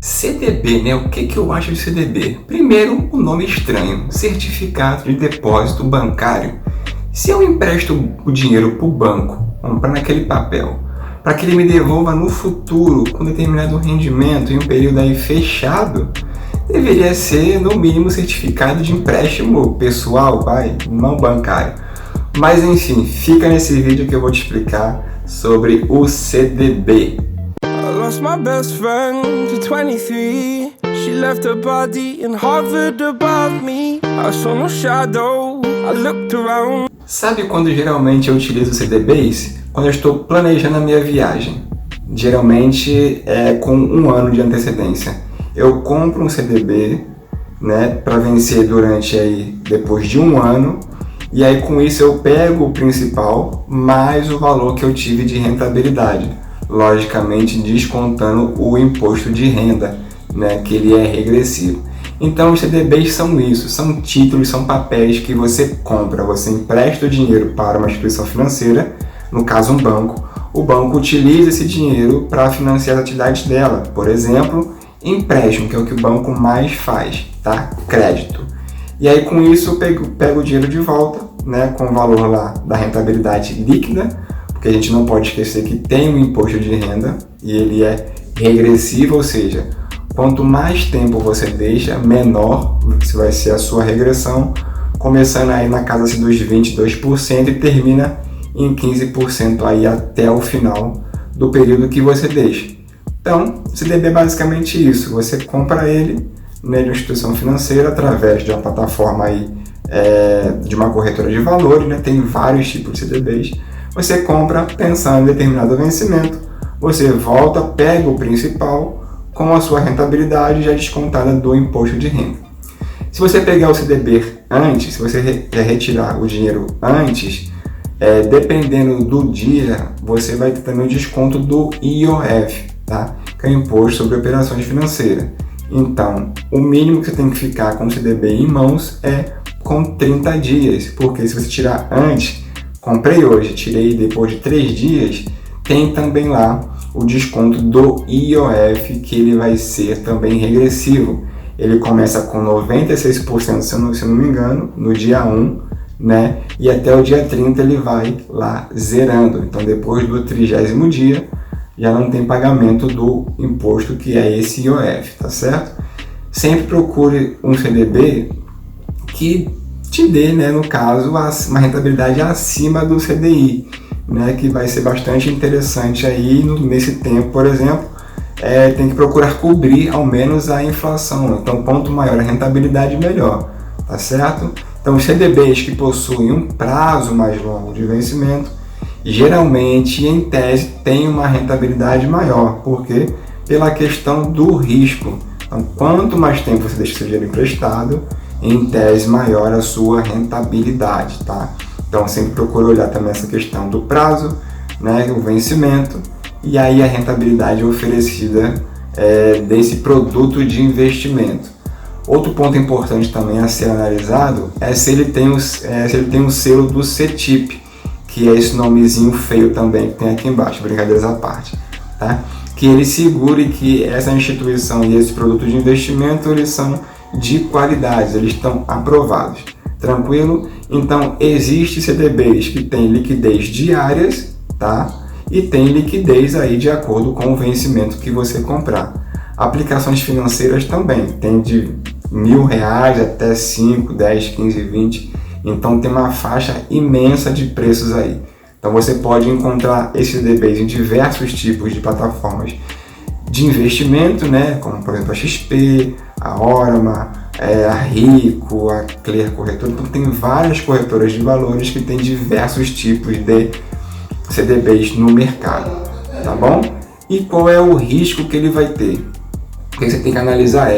CDB, né? O que eu acho de CDB? Primeiro, o nome estranho, Certificado de Depósito Bancário. Se eu empresto o dinheiro para o banco, comprando aquele papel, para que ele me devolva no futuro com determinado rendimento em um período aí fechado, deveria ser no mínimo certificado de empréstimo pessoal, não bancário. Mas enfim, fica nesse vídeo que eu vou te explicar sobre o CDB. I lost my best friend to 23. She left her body and hovered above me. I saw no shadow, I looked around. Sabe quando geralmente eu utilizo CDBs? Quando eu estou planejando a minha viagem. Geralmente é com um ano de antecedência. Eu compro um CDB, né, para vencer depois de um ano. E aí com isso eu pego o principal mais o valor que eu tive de rentabilidade. Logicamente descontando o imposto de renda, né, que ele é regressivo. Então os CDBs são isso, são títulos, são papéis que você compra, você empresta o dinheiro para uma instituição financeira, no caso um banco. O banco utiliza esse dinheiro para financiar as atividades dela, por exemplo, empréstimo, que é o que o banco mais faz, tá? Crédito. E aí com isso eu pego o dinheiro de volta, né, com o valor lá da rentabilidade líquida, porque a gente não pode esquecer que tem um imposto de renda e ele é regressivo, ou seja, quanto mais tempo você deixa, menor vai ser a sua regressão, começando aí na casa dos 22% e termina em 15% aí até o final do período que você deixa. Então, CDB é basicamente isso, você compra ele, né, de uma instituição financeira através de uma plataforma aí, de uma corretora de valores, né, tem vários tipos de CDBs. Você compra pensando em determinado vencimento, você volta, pega o principal com a sua rentabilidade já descontada do imposto de renda. Se você pegar o CDB antes, se você quer retirar o dinheiro antes, dependendo do dia, você vai ter também o desconto do IOF, tá? Que é o Imposto sobre Operações Financeiras. Então, o mínimo que você tem que ficar com o CDB em mãos é com 30 dias, porque se você tirar antes, comprei hoje, tirei depois de 3 dias, tem também lá o desconto do IOF, que ele vai ser também regressivo. Ele começa com 96%, se eu não me engano, no dia 1, né? E até o dia 30 ele vai lá zerando. Então depois do 30º dia, já não tem pagamento do imposto, que é esse IOF, tá certo? Sempre procure um CDB que te dê, né, no caso, uma rentabilidade acima do CDI, né, que vai ser bastante interessante aí nesse tempo, por exemplo, tem que procurar cobrir ao menos a inflação. Então, quanto maior a rentabilidade, melhor, tá certo? Então, os CDBs que possuem um prazo mais longo de vencimento, geralmente, em tese, tem uma rentabilidade maior, porque pela questão do risco. Então, quanto mais tempo você deixa seu dinheiro emprestado, em tese maior a sua rentabilidade, tá? Então sempre procura olhar também essa questão do prazo, né, o vencimento e aí a rentabilidade oferecida desse produto de investimento. Outro ponto importante também a ser analisado é se ele tem o selo do CETIP, que é esse nomezinho feio também que tem aqui embaixo, brincadeiras à parte, tá? Que ele segure que essa instituição e esse produto de investimento eles são de qualidade, eles estão aprovados, tranquilo? Então existe CDBs que tem liquidez diárias, tá? E tem liquidez aí de acordo com o vencimento que você comprar. Aplicações financeiras também, tem de R$1.000 até 5, 10, 15, 20, então tem uma faixa imensa de preços aí. Então você pode encontrar esses CDBs em diversos tipos de plataformas de investimento, né? Como por exemplo a XP, a Orama, a Rico, a Clear Corretora. Então tem várias corretoras de valores que têm diversos tipos de CDBs no mercado, tá bom? E qual é o risco que ele vai ter? O que você tem que analisar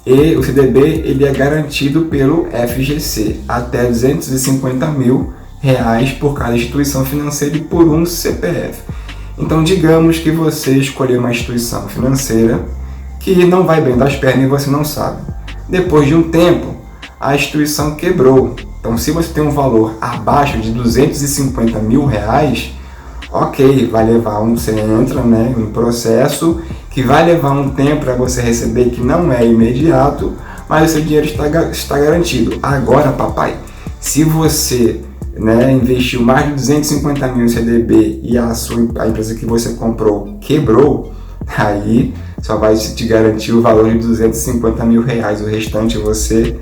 o CDB ele é garantido pelo FGC até R$250 mil por cada instituição financeira e por um CPF. Então digamos que você escolheu uma instituição financeira que não vai bem das pernas e você não sabe. Depois de um tempo, a instituição quebrou. Então se você tem um valor abaixo de R$250 mil, ok, vai levar você entra, né, um processo que vai levar um tempo para você receber, que não é imediato, mas o seu dinheiro está garantido. Agora, papai, se você, né, investiu mais de 250 mil em CDB e a empresa que você comprou quebrou, aí só vai te garantir o valor de 250 mil reais. O restante você,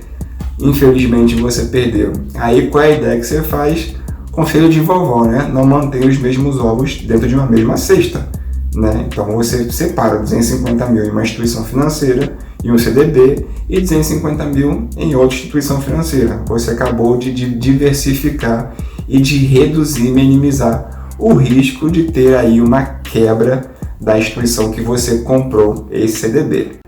infelizmente, você perdeu. Aí qual é a ideia que você faz? Conselho de vovó, né? Não mantenha os mesmos ovos dentro de uma mesma cesta, né? Então você separa 250 mil em uma instituição financeira, em um CDB, e 250 mil em outra instituição financeira. Você acabou de diversificar e de reduzir, minimizar o risco de ter aí uma quebra da instituição que você comprou esse CDB.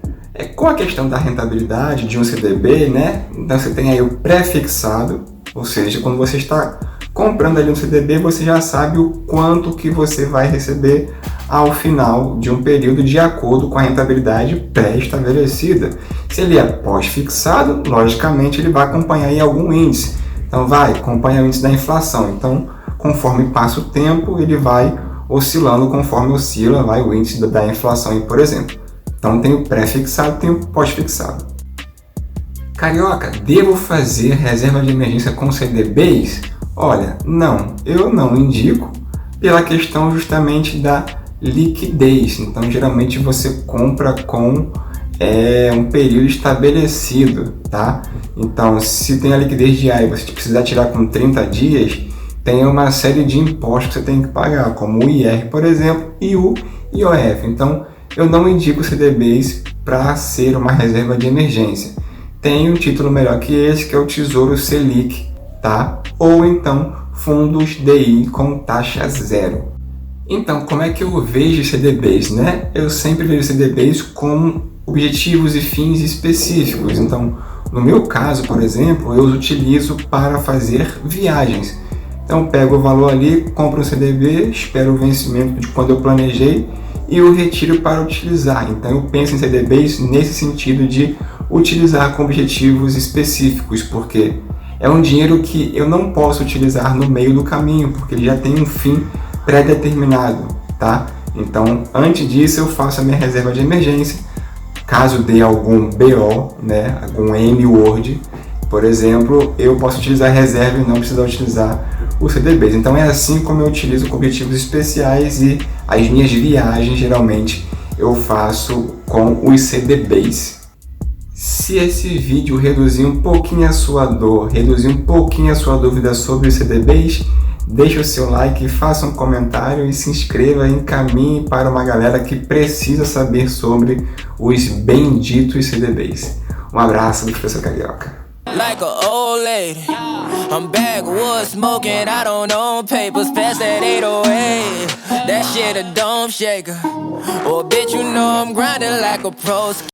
Com a questão da rentabilidade de um CDB, né? Então você tem aí o pré-fixado, ou seja, quando você está comprando ali um CDB, você já sabe o quanto que você vai receber ao final de um período de acordo com a rentabilidade pré-estabelecida. Se ele é pós-fixado, logicamente ele vai acompanhar aí algum índice. Então vai acompanhar o índice da inflação. Então, conforme passa o tempo, ele vai oscilando conforme oscila o índice da inflação, por exemplo. Então tem o pré-fixado, tem o pós-fixado. Carioca, devo fazer reserva de emergência com CDBs? Olha, não, eu não indico pela questão justamente da liquidez. Então, geralmente você compra com um período estabelecido, tá? Então, se tem a liquidez diária e você precisar tirar com 30 dias, tem uma série de impostos que você tem que pagar, como o IR, por exemplo, e o IOF. Então, eu não indico CDBs para ser uma reserva de emergência. Tem um título melhor que esse, que é o Tesouro Selic, tá? Ou então fundos DI com taxa zero. Então, como é que eu vejo CDBs, né? Eu sempre vejo CDBs com objetivos e fins específicos. Então, no meu caso, por exemplo, eu os utilizo para fazer viagens. Então, eu pego o valor ali, compro um CDB, espero o vencimento de quando eu planejei e o retiro para utilizar. Então, eu penso em CDBs nesse sentido de utilizar com objetivos específicos, porque é um dinheiro que eu não posso utilizar no meio do caminho, porque ele já tem um fim pré-determinado, tá? Então, antes disso, eu faço a minha reserva de emergência. Caso dê algum BO, né, algum M-Word, por exemplo, eu posso utilizar a reserva e não precisar utilizar o CDBs. Então, é assim como eu utilizo com objetivos especiais e as minhas viagens, geralmente, eu faço com os CDBs. Se esse vídeo reduzir um pouquinho a sua dor, reduzir um pouquinho a sua dúvida sobre os CDBs, deixe o seu like, faça um comentário e se inscreva e encaminhe para uma galera que precisa saber sobre os benditos CDBs. Um abraço do Professor Carioca. Like a old lady, I'm backwoods smoking, I don't own papers, past that 808, that shit a dome shaker, oh bitch you know I'm grinding like a pro.